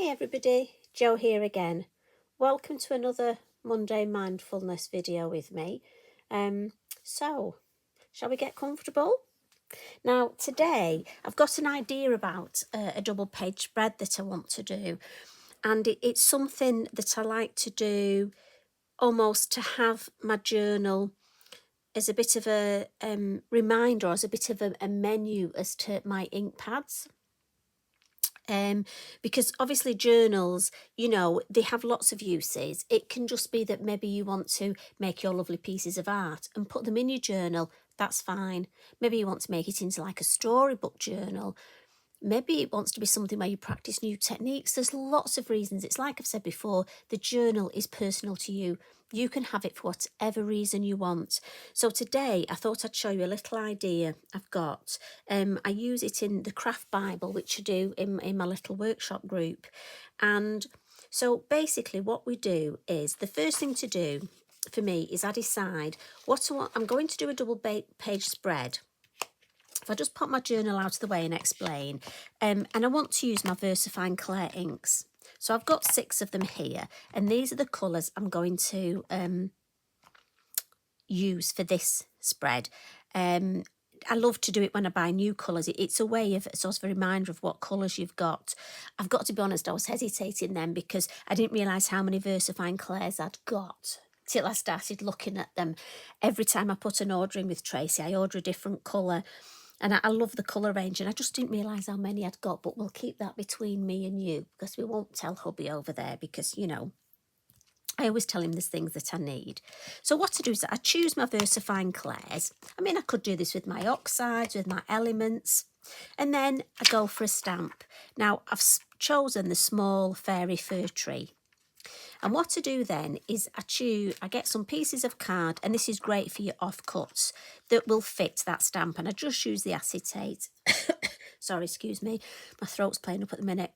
Hi everybody, Jo here again. Welcome to another Monday mindfulness video with me. So, shall we get comfortable? Now today I've got an idea about a double page spread that I want to do, and it's something that I like to do almost to have my journal as a bit of a reminder, or as a bit of a menu as to my ink pads. Because obviously journals, you know, they have lots of uses. It can just be that maybe you want to make your lovely pieces of art and put them in your journal. That's fine. Maybe you want to make it into like a storybook journal. Maybe it wants to be something where you practice new techniques. There's lots of reasons. It's like I've said before, the journal is personal to you. You can have it for whatever reason you want. So today I thought I'd show you a little idea I've got. I use it in the craft Bible, which I do in my little workshop group. And so basically what we do is, the first thing to do for me is I decide what I'm going to do a double page spread. If I just pop my journal out of the way and explain, and I want to use my Versafine Clair inks. So I've got 6 of them here, and these are the colours I'm going to use for this spread. I love to do it when I buy new colours. It's a way of sort of a reminder of what colours you've got. I've got to be honest, I was hesitating then because I didn't realise how many Versafine Clairs I'd got till I started looking at them. Every time I put an order in with Tracy, I order a different colour. And I love the colour range, and I just didn't realise how many I'd got, but we'll keep that between me and you because we won't tell hubby over there because, you know, I always tell him there's things that I need. So what I do is I choose my Versafine Clairs. I mean, I could do this with my oxides, with my elements, and then I go for a stamp. Now, I've chosen the small fairy fir tree. And what to do then is I get some pieces of card, and this is great for your offcuts that will fit that stamp. And I just use the acetate. Sorry, excuse me, my throat's playing up at the minute.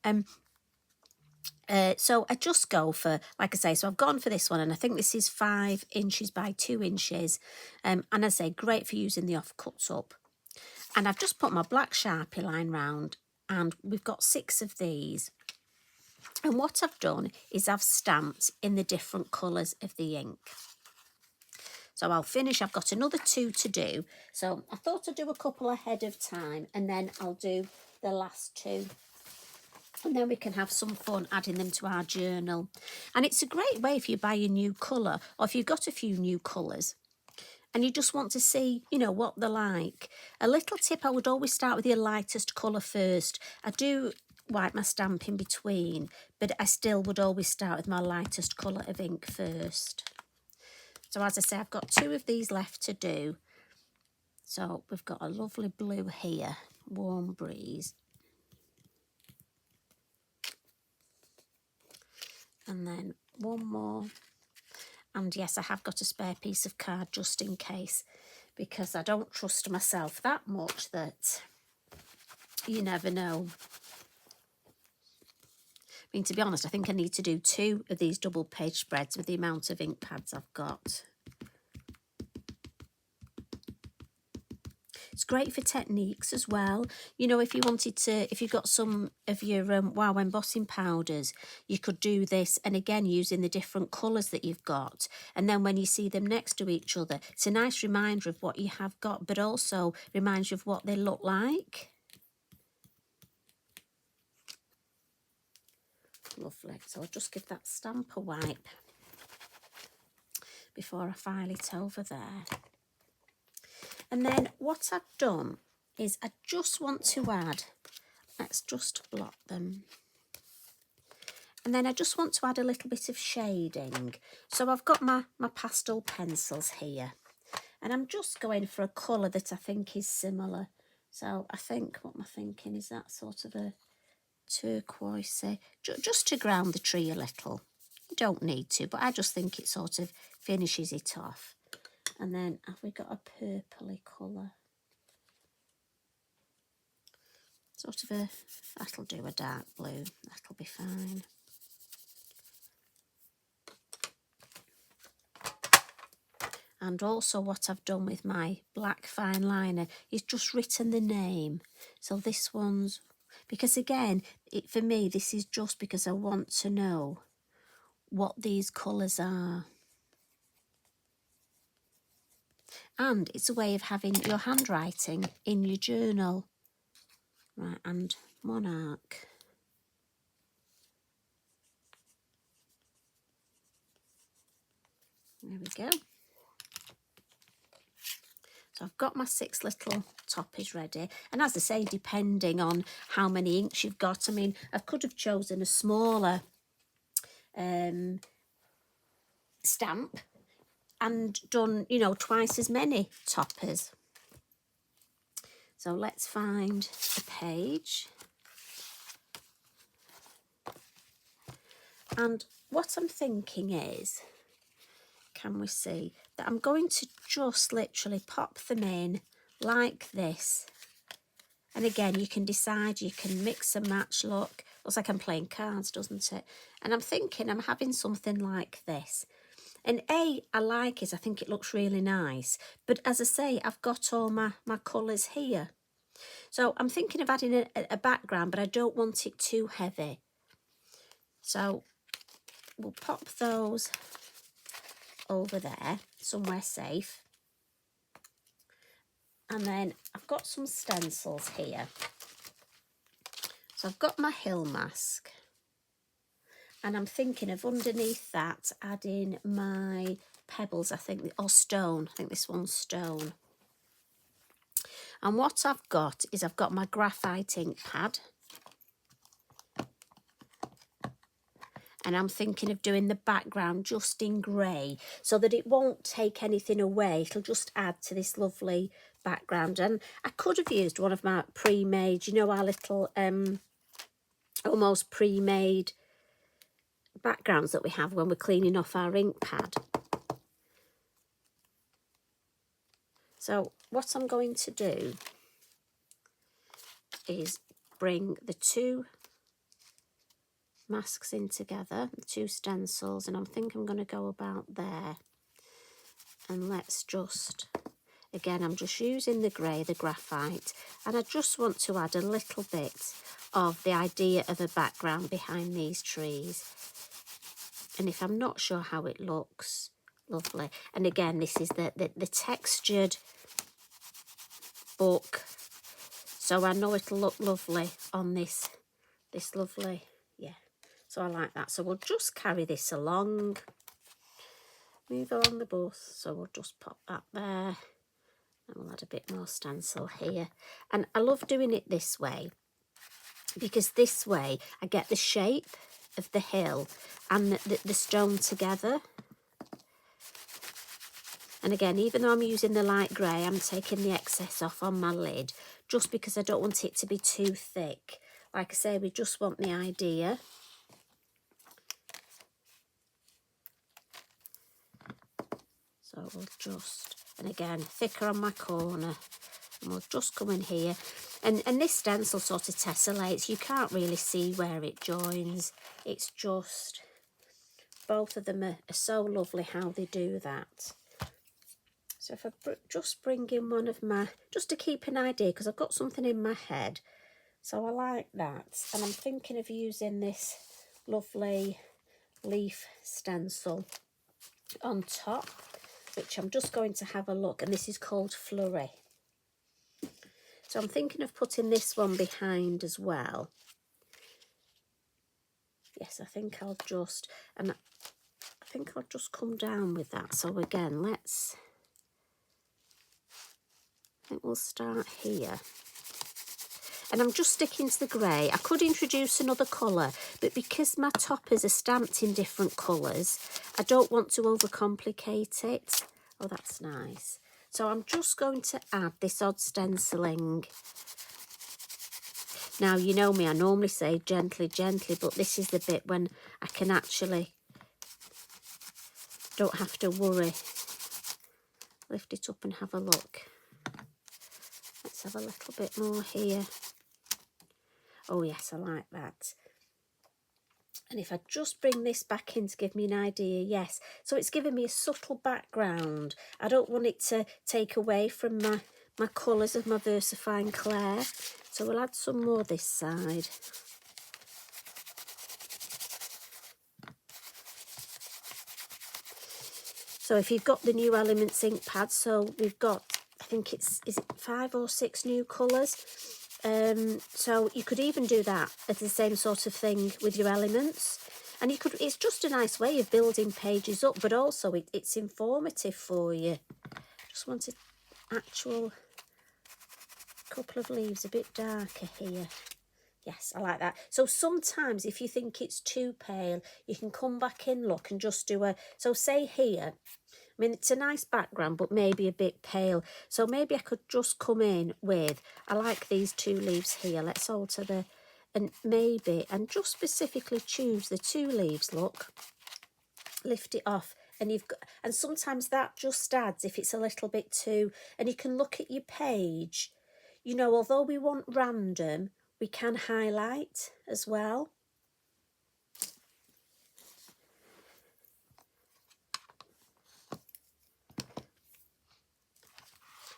So I just go for, like I say, so I've gone for this one, and I think this is 5 inches by 2 inches. And I say, great for using the offcuts up. And I've just put my black Sharpie line round, and we've got 6 of these. And what I've done is I've stamped in the different colours of the ink. So I'll finish, I've got another 2 to do. So I thought I'd do a couple ahead of time, and then I'll do the last 2. And then we can have some fun adding them to our journal. And it's a great way if you buy a new colour, or if you've got a few new colours and you just want to see, you know, what they're like. A little tip, I would always start with your lightest colour first. I do wipe my stamp in between, but I still would always start with my lightest colour of ink first. So as I say, I've got 2 of these left to do. So we've got a lovely blue here, Warm Breeze. And then one more. And yes, I have got a spare piece of card just in case, because I don't trust myself that much that you never know. I mean, to be honest, I think I need to do 2 of these double page spreads with the amount of ink pads I've got. It's great for techniques as well. You know, if you wanted to, if you've got some of your wow embossing powders, you could do this, and again using the different colours that you've got. And then when you see them next to each other, it's a nice reminder of what you have got, but also reminds you of what they look like. Lovely. So I'll just give that stamp a wipe before I file it over there. And then what I've done is I just want to add, let's just blot them. And then I just want to add a little bit of shading. So I've got my pastel pencils here. And I'm just going for a colour that I think is similar. So I think, what am I thinking, is that sort of a turquoise, just to ground the tree a little. You don't need to, but I just think it sort of finishes it off. And then have we got a purpley colour? Sort of that'll do, a dark blue, that'll be fine. And also what I've done with my black fine liner is just written the name. So this one's, because again, for me, this is just because I want to know what these colours are. And it's a way of having your handwriting in your journal. Right, and Monarch. There we go. So I've got my 6 little toppies ready. And as I say, depending on how many inks you've got, I mean, I could have chosen a smaller stamp and done, you know, twice as many toppers. So let's find a page. And what I'm thinking is, can we see, that I'm going to just literally pop them in like this. And again, you can decide, you can mix and match, look. Looks like I'm playing cards, doesn't it? And I'm thinking I'm having something like this. And I like it, I think it looks really nice. But as I say, I've got all my colours here. So I'm thinking of adding a background, but I don't want it too heavy. So we'll pop those over there, somewhere safe. And then I've got some stencils here. So I've got my hill mask. And I'm thinking of underneath that adding my pebbles, I think, or stone. I think this one's stone. And what I've got is I've got my graphite ink pad. And I'm thinking of doing the background just in grey so that it won't take anything away. It'll just add to this lovely background. And I could have used one of my pre-made, you know, our little almost pre-made backgrounds that we have when we're cleaning off our ink pad. So what I'm going to do is bring the 2 masks in together, the 2 stencils, and I think I'm going to go about there. And let's just, again, I'm just using the grey, the graphite, and I just want to add a little bit of the idea of a background behind these trees. And if I'm not sure how it looks, lovely. And again, this is the textured book, so I know it'll look lovely on this lovely, yeah. So I like that. So we'll just carry this along, move along the bus. So we'll just pop that there, and we'll add a bit more stencil here. And I love doing it this way because this way I get the shape of the hill and the stone together. And again, even though I'm using the light grey, I'm taking the excess off on my lid just because I don't want it to be too thick. Like I say, we just want the idea. So we'll just, and again, thicker on my corner, and we'll just come in here. And this stencil sort of tessellates. You can't really see where it joins. It's just, both of them are so lovely how they do that. So if I just bring in one of my, just to keep an idea, because I've got something in my head. So I like that. And I'm thinking of using this lovely leaf stencil on top, which I'm just going to have a look. And this is called Flurry. So I'm thinking of putting this one behind as well. Yes, I think I'll just, and I think I'll just come down with that. So again, let's, I think we'll start here. And I'm just sticking to the grey. I could introduce another colour, but because my toppers are stamped in different colours, I don't want to overcomplicate it. Oh, that's nice. So I'm just going to add this odd stenciling. Now, you know me, I normally say gently, gently, but this is the bit when I can actually, don't have to worry. Lift it up and have a look. Let's have a little bit more here. Oh yes, I like that. And if I just bring this back in to give me an idea, yes. So it's giving me a subtle background. I don't want it to take away from my colours of my Versafine Clair. So we'll add some more this side. So if you've got the new Elements ink pad, so we've got, I think is it 5 or 6 new colours? So you could even do that as the same sort of thing with your elements. And you could, it's just a nice way of building pages up, but also it's informative for you. Just wanted actual couple of leaves a bit darker here. Yes, I like that. So sometimes if you think it's too pale, you can come back in, look, and just do a, so say here, I mean, it's a nice background, but maybe a bit pale. So maybe I could just come in with, I like these 2 leaves here. Let's alter the, and maybe, and just specifically choose the 2 leaves, look, lift it off. And you've got, and sometimes that just adds if it's a little bit too, and you can look at your page, you know, although we want random, we can highlight as well.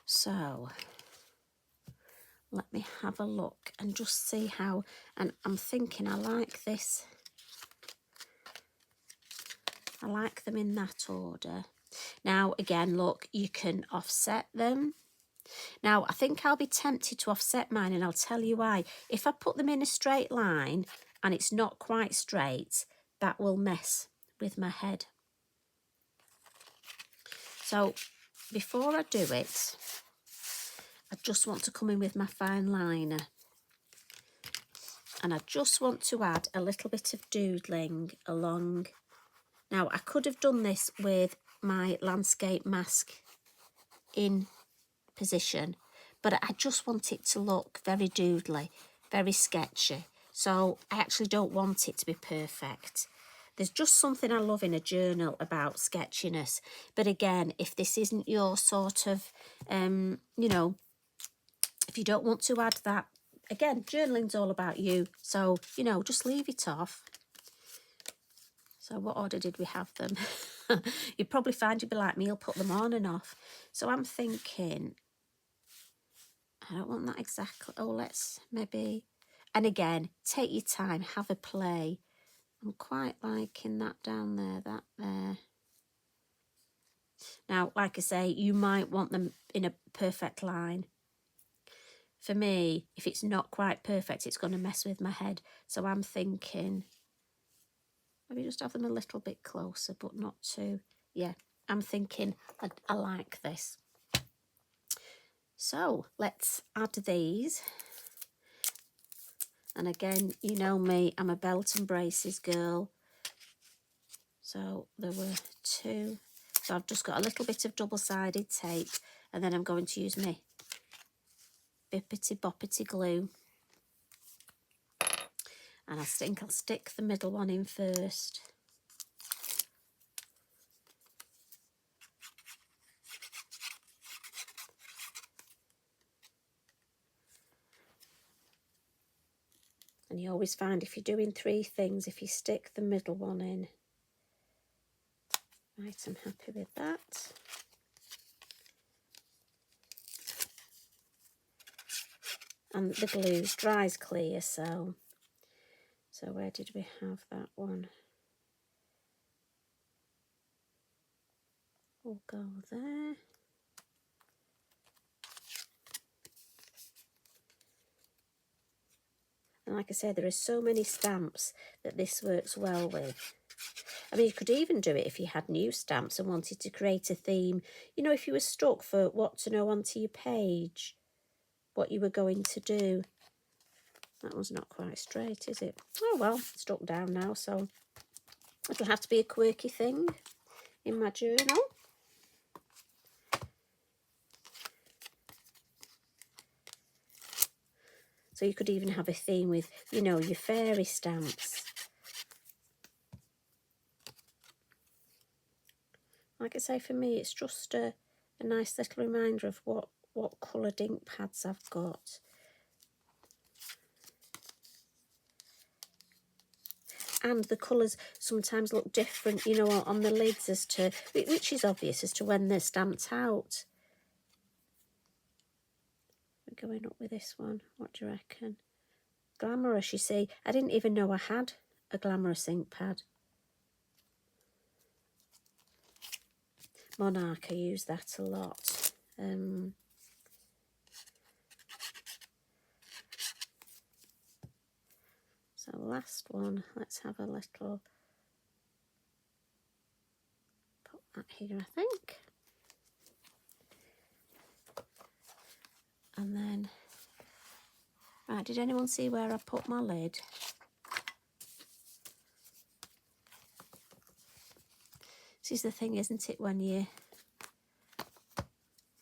So let me have a look and just see how, and I'm thinking I like this. I like them in that order. Now, again, look, you can offset them. Now, I think I'll be tempted to offset mine, and I'll tell you why. If I put them in a straight line and it's not quite straight, that will mess with my head. So before I do it, I just want to come in with my fine liner. And I just want to add a little bit of doodling along. Now, I could have done this with my landscape mask in position, but I just want it to look very doodly, very sketchy. So I actually don't want it to be perfect. There's just something I love in a journal about sketchiness. But again, if this isn't your sort of, you know, if you don't want to add that, again, journaling's all about you. So, you know, just leave it off. So what order did we have them? You'd probably find you'd be like me, you'll put them on and off. So I'm thinking, I don't want that exactly. Oh, let's maybe, and again, take your time, have a play. I'm quite liking that down there, that there. Now, like I say, you might want them in a perfect line. For me, if it's not quite perfect, it's going to mess with my head. So I'm thinking, maybe just have them a little bit closer, but not too. Yeah, I'm thinking I like this. So let's add these. And again, you know me, I'm a belt and braces girl. So there were 2. So I've just got a little bit of double-sided tape, and then I'm going to use my bippity boppity glue. And I think I'll stick the middle one in first. And you always find if you're doing 3 things, if you stick the middle one in. Right, I'm happy with that. And the glue dries clear, so where did we have that one? We'll go there. And like I said, there are so many stamps that this works well with. I mean, you could even do it if you had new stamps and wanted to create a theme. You know, if you were stuck for what to know onto your page, what you were going to do. That one's not quite straight, is it? Oh, well, it's stuck down now, so it'll have to be a quirky thing in my journal. So you could even have a theme with, you know, your fairy stamps. Like I say, for me, it's just a nice little reminder of what coloured ink pads I've got. And the colours sometimes look different, you know, on the lids as to, which is obvious as to when they're stamped out. going up with this one? What do you reckon? Glamorous, you see. I didn't even know I had a glamorous ink pad. Monarch, I use that a lot. So last one, let's have a little, put that here I think. And then, right, did anyone see where I put my lid? This is the thing, isn't it, when you,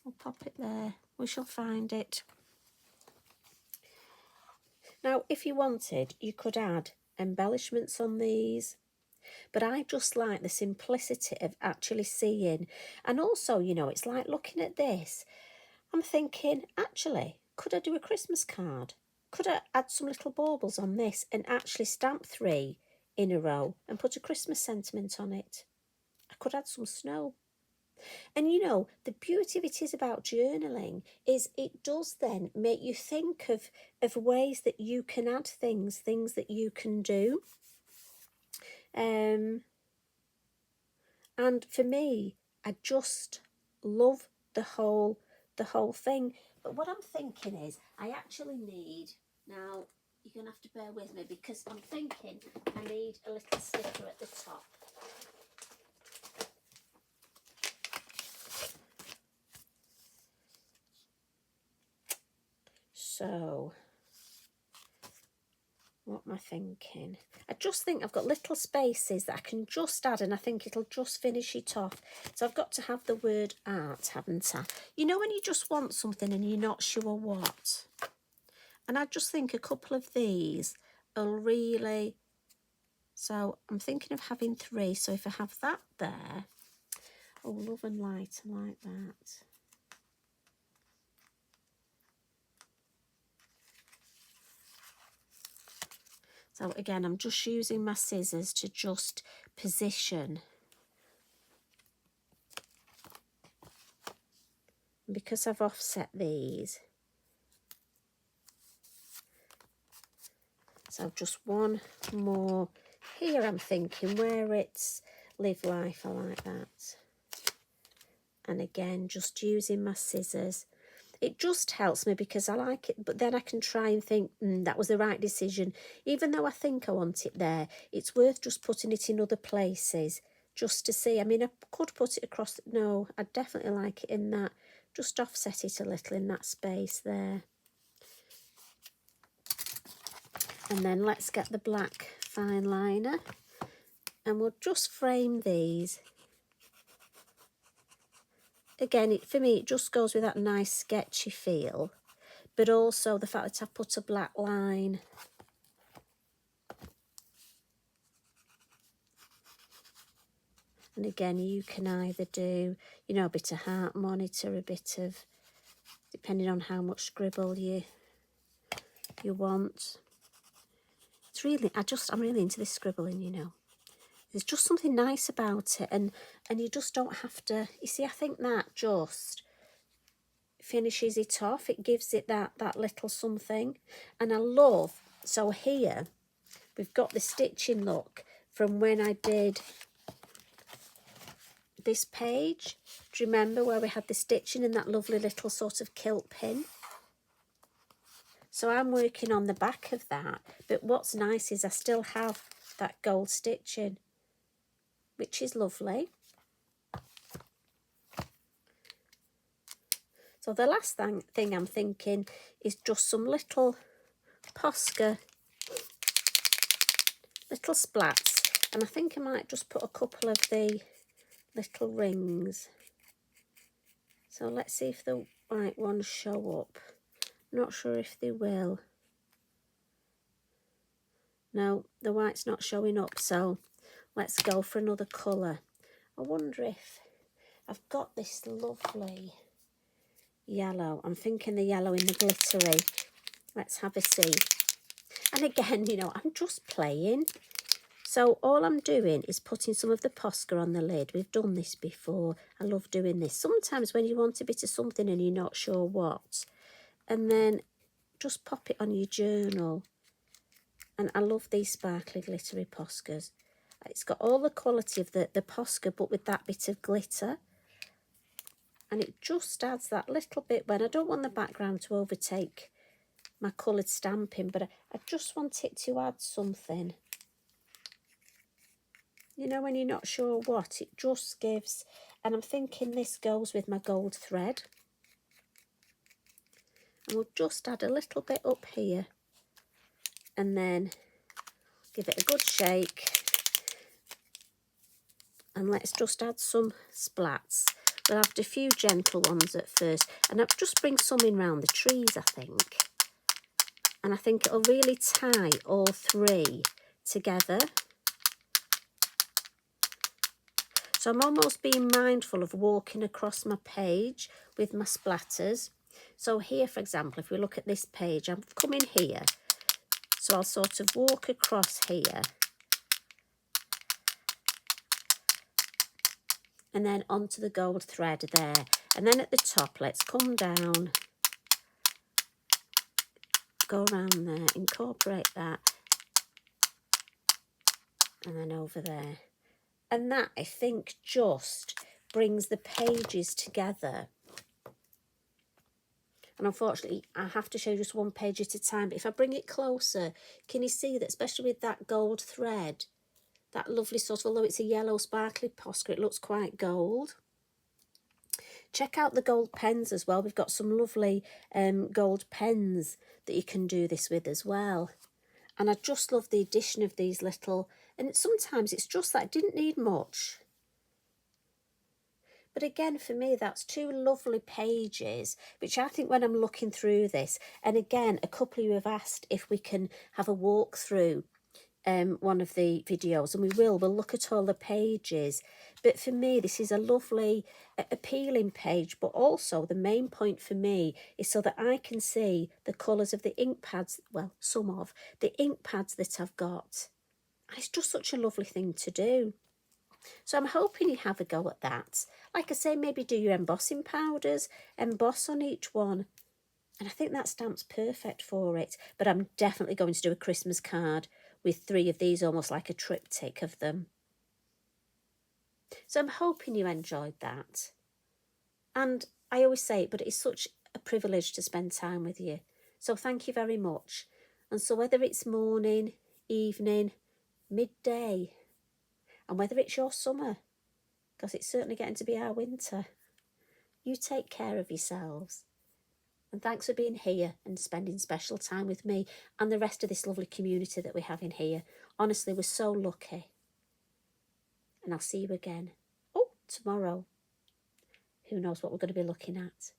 we'll pop it there, we shall find it. Now, if you wanted, you could add embellishments on these, but I just like the simplicity of actually seeing. And also, you know, it's like looking at this, I'm thinking, actually, could I do a Christmas card? Could I add some little baubles on this and actually stamp 3 in a row and put a Christmas sentiment on it? I could add some snow. And you know, the beauty of it is about journaling is it does then make you think of ways that you can add things that you can do. And for me, I just love the whole thing. But what I'm thinking is I actually need, now you're going to have to bear with me because I'm thinking I need a little sticker at the top. So, what am I thinking? I just think I've got little spaces that I can just add and I think it'll just finish it off. So I've got to have the word art, haven't I? You know when you just want something and you're not sure what? And I just think a couple of these will really... So I'm thinking of having 3. So if I have that there... Oh, love and light, I like that. So again, I'm just using my scissors to just position. And because I've offset these, so just one more here, I'm thinking where it's live life, I like that. And again, just using my scissors. It just helps me because I like it, but then I can try and think, that was the right decision. Even though I think I want it there, it's worth just putting it in other places just to see. I mean, I could put it across. No, I definitely like it in that. Just offset it a little in that space there. And then let's get the black fine liner and we'll just frame these. Again, for me, it just goes with that nice sketchy feel, but also the fact that I've put a black line. And again, you can either do, you know, a bit of heart monitor, a bit of, depending on how much scribble you want. It's really, I'm really into this scribbling, you know. There's just something nice about it, and you just don't have to, you see, I think that just finishes it off. It gives it that little something. And I love, so here we've got the stitching look from when I did this page. Do you remember where we had the stitching and that lovely little sort of kilt pin? So I'm working on the back of that, but what's nice is I still have that gold stitching, which is lovely. So the last thing I'm thinking is just some little Posca, little splats. And I think I might just put a couple of the little rings. So let's see if the white ones show up. Not sure if they will. No, the white's not showing up, so let's go for another colour. I wonder if I've got this lovely yellow. I'm thinking the yellow in the glittery. Let's have a see. And again, you know, I'm just playing. So all I'm doing is putting some of the Posca on the lid. We've done this before. I love doing this. Sometimes when you want a bit of something and you're not sure what, and then just pop it on your journal. And I love these sparkly glittery Poscas. It's got all the quality of the Posca, but with that bit of glitter. And it just adds that little bit when I don't want the background to overtake my coloured stamping, but I just want it to add something. You know, when you're not sure what, it just gives. And I'm thinking this goes with my gold thread. And we'll just add a little bit up here. And then give it a good shake. And let's just add some splats. We'll have a few gentle ones at first. And I'll just bring some in round the trees, I think. And I think it'll really tie all three together. So I'm almost being mindful of walking across my page with my splatters. So here, for example, if we look at this page, I'm coming here. So I'll sort of walk across here. And then onto the gold thread there. And then at the top, let's come down. Go around there, incorporate that. And then over there. And that, I think, just brings the pages together. And unfortunately, I have to show just one page at a time. But if I bring it closer, can you see that, especially with that gold thread, that lovely sort of, although it's a yellow sparkly Posca, it looks quite gold. Check out the gold pens as well. We've got some lovely gold pens that you can do this with as well. And I just love the addition of these little, and sometimes it's just that it didn't need much. But again, for me, that's two lovely pages, which I think when I'm looking through this, and again, a couple of you have asked if we can have a walk through one of the videos, and we'll look at all the pages. But for me, this is a lovely, appealing page, but also the main point for me is so that I can see the colours of the ink pads, well, some of the ink pads that I've got. It's just such a lovely thing to do. So I'm hoping you have a go at that. Like I say, maybe do your embossing powders, emboss on each one. And I think that stamp's perfect for it. But I'm definitely going to do a Christmas card with 3 of these, almost like a triptych of them. So I'm hoping you enjoyed that. And I always say it, but it's such a privilege to spend time with you. So thank you very much. And so whether it's morning, evening, midday, and whether it's your summer, because it's certainly getting to be our winter, you take care of yourselves. And thanks for being here and spending special time with me and the rest of this lovely community that we have in here. Honestly, we're so lucky. And I'll see you again. Oh, tomorrow. Who knows what we're going to be looking at.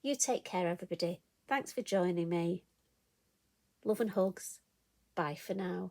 You take care, everybody. Thanks for joining me. Love and hugs. Bye for now.